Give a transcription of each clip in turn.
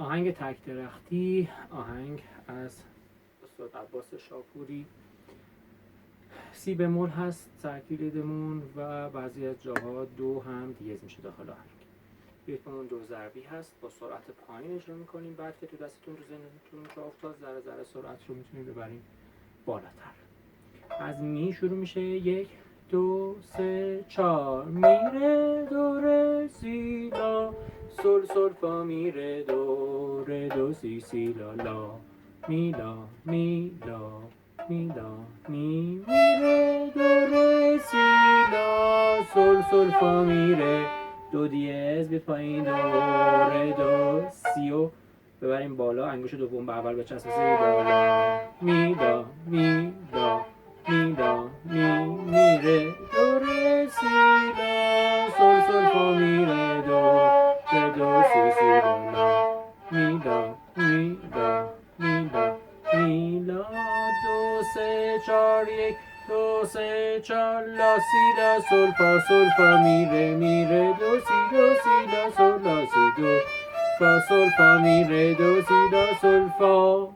آهنگ تک درختی، آهنگ از استاد عباس شاپوری. سی بمول هست سرکلیدمون و بعضی از جاها دو هم دیز میشه داخل آهنگ. ریتممون دو ضربی هست، با سرعت پایین اجرا میکنیم. بعد که تو دستتون رو ذهنتون جا افتاد ذره ذره سرعت رو میتونیم ببریم بالاتر. از می شروع میشه. 1 2 3 4 می ره دو ره سی لا سل سل فا می ره دو ره دو سی سی لا لا می لا می لا می لا می ره دو ره سی لا سل سل فا می ره دو دیز به پایین دو ره دو سی و ببریم بالا. انگوش دوم به اول بچسبه بالا. می لا می لا می لا می ره دو ره سی لا سل سل فا می ره دو سی سی لا لا می لا می لا می لا می لا دو سه چار 1 2 3 4 لا سی لا سل فا می ره دو سی لا سل لا سی دو فا سل فا می ره دو سی لا سل فا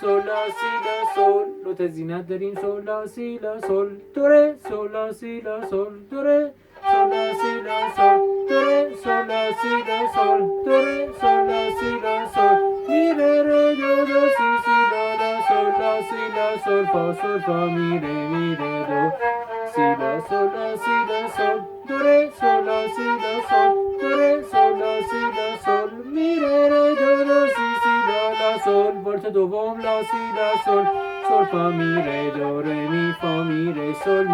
سل لا سی لا سل. نوت زینت داریم. سل لا سی لا سل دو ره سل لا سی لا سل دو ره سل لا سی لا سل دو ره سل لا سی لا سل دو ره سل لا سی لا سل می ره دو سی سی لا لا سل فا می ره دو سی لا سل لا سی لا سل دو ره سل لا سی لا سل دو ره سل لا سی لا سل می ره دو سی سی لا لا سل. ولت دوم لا سی لا سل فا می ره دو ره می فا می ره سل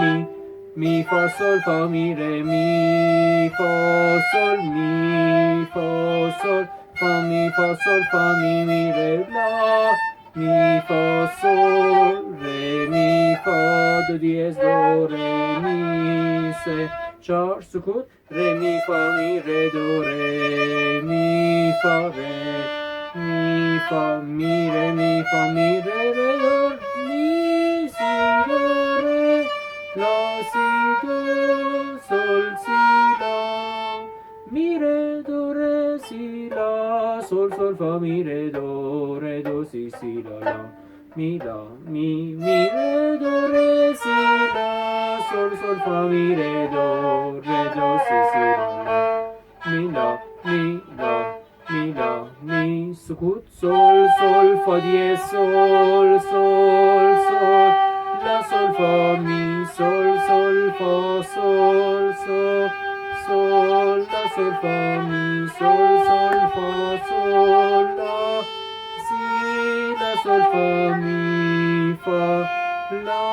می فا سل فا می ره می فا سل می فا سل فا می فا سل فا می ره لا می فا سل ره می فا دو دیز دو ره می سه 4 سکوت ره می فا می ره دو ره می فا ره می فا می ره می فا می ره دو می سی دو ره لا سی دو سل سی لا می ره دو ره سی لا سل فا می ره دو سی سی لا لا می لا می ره دو ره سی لا سل فا می ره دو سی سی لا لا می لا می لا می سکوت سل فا دیز سل لا سل فا می سل فا سل لا سل فا می سل فا سل لا سی لا سل فا می فا لا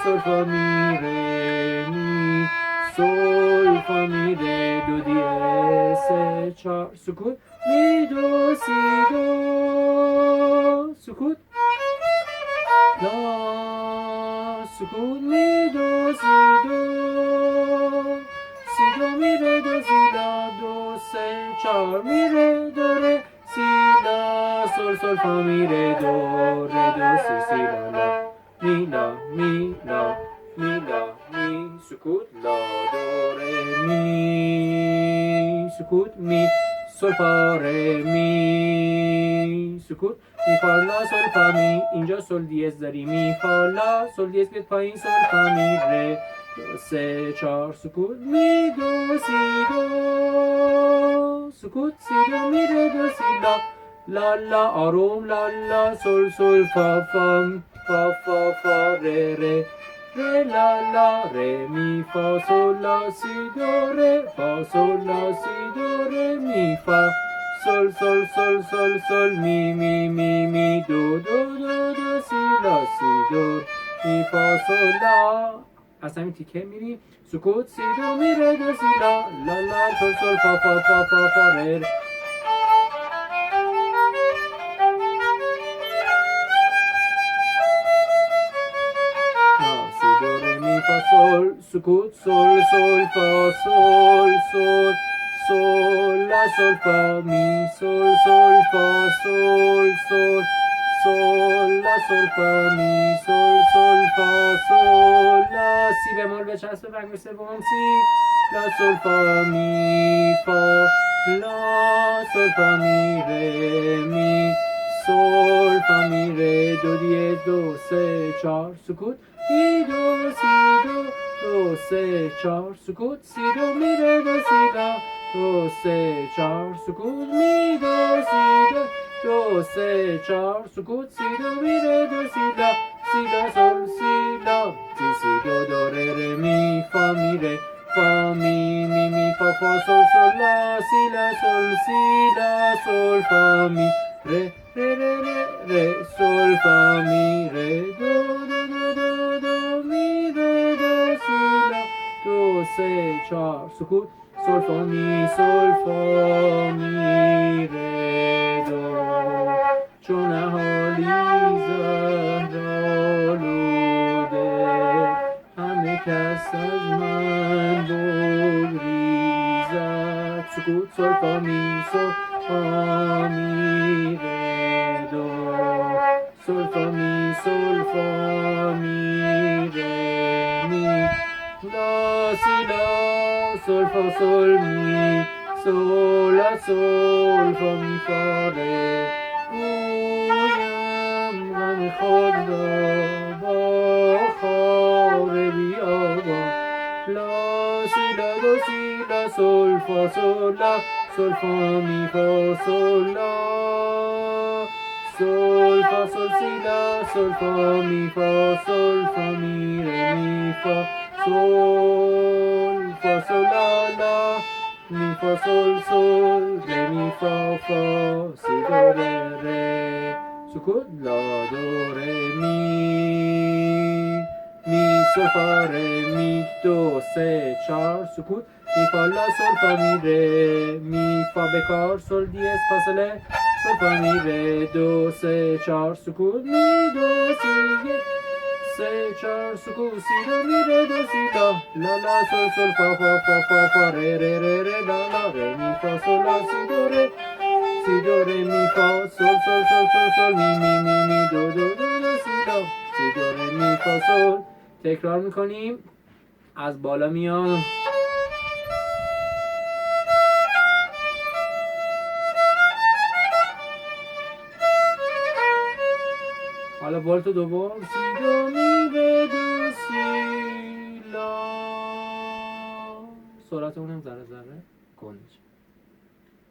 سل فا می ره می سل فا می ره دو دیز سه 4 سکوت می دو سی دو سکوت لا سکوت می دو سی دو می ره دو سی لا دو سه 4 می ره دو ره سی لا سل فا می ره دو سی سی لا لا می لا می لا می لا می سکوت لا دو ره می سکوت می سل فا ره می سکوت می فا لا سل فا می. اینجا سل دیز داری. می فا لا سل دیز بیاد پایین سل فا می ره دو سه 4 سکوت می دو سی دو سکوت سی دو می ره دو سی لا لا لا آروم لا لا سل فا فا ره لا لا ره می فا سل لا سی دو ره فا سل لا سی دو ره می فا سل می دو سی لا سی دو می فا سل لا. از همین تیکه میری سکوت سی دو می ره دو سی لا لا لا سل فا ره سل سکوت سل فا سل لا سل فا می سل فا سل لا سل فا می سل فا لا سی بمول بچسبه. انگوش سوم سی لا سل فا می فا لا سول فا می ره می سول فا می ره دو دیز دو سه چهار سکوت می دو سی دو دو سه چهار سکوت سی دو می ره دو سی لا دو سه چهار سکوت می دو سی دو دو سه چهار سکوت سی دو می ره دو سی لا سول سی لا سی دو دو ره می فا می ره فا می فا فا سول لا سی لا سول فا می ره سول فا می ره دو می ره دو سی لا دو سه چهار سکوت سول فا می ره دو چون اهالی زهرآلوده همه کس از من بگریزد سکوت سول فا می ره دو سول فا می ره می لا سی لا سول فا سول می سول لا سول فا می فا ره گویم غم خود را با خار بیابان لا سی لا دو سی لا سول فا سول لا سول فا می فا سول لا سول فا سول سی لا سول فا می فا سول فا می ره می فا سول فا سول لا لا می فا سول ره می فا سی دو ره سکوت لا دو ره می سول فا ره می دو سه چهار سکوت می فا لا سول فا می ره می فا بکار سول دیز فاصله سول فا می ره دو سه چهار سکوت می دو سی سه چهار سکوت سی دو می ره دو سی لا لا سول فا ره لا ره می فا سول لا سی دو ره می فا سول می دو سی دو ره می فا سول تکرار میکنیم از بالا میان حالا والت دوم سی دو می ره دو سی لا سرعت اونم ذره ذره کند میشه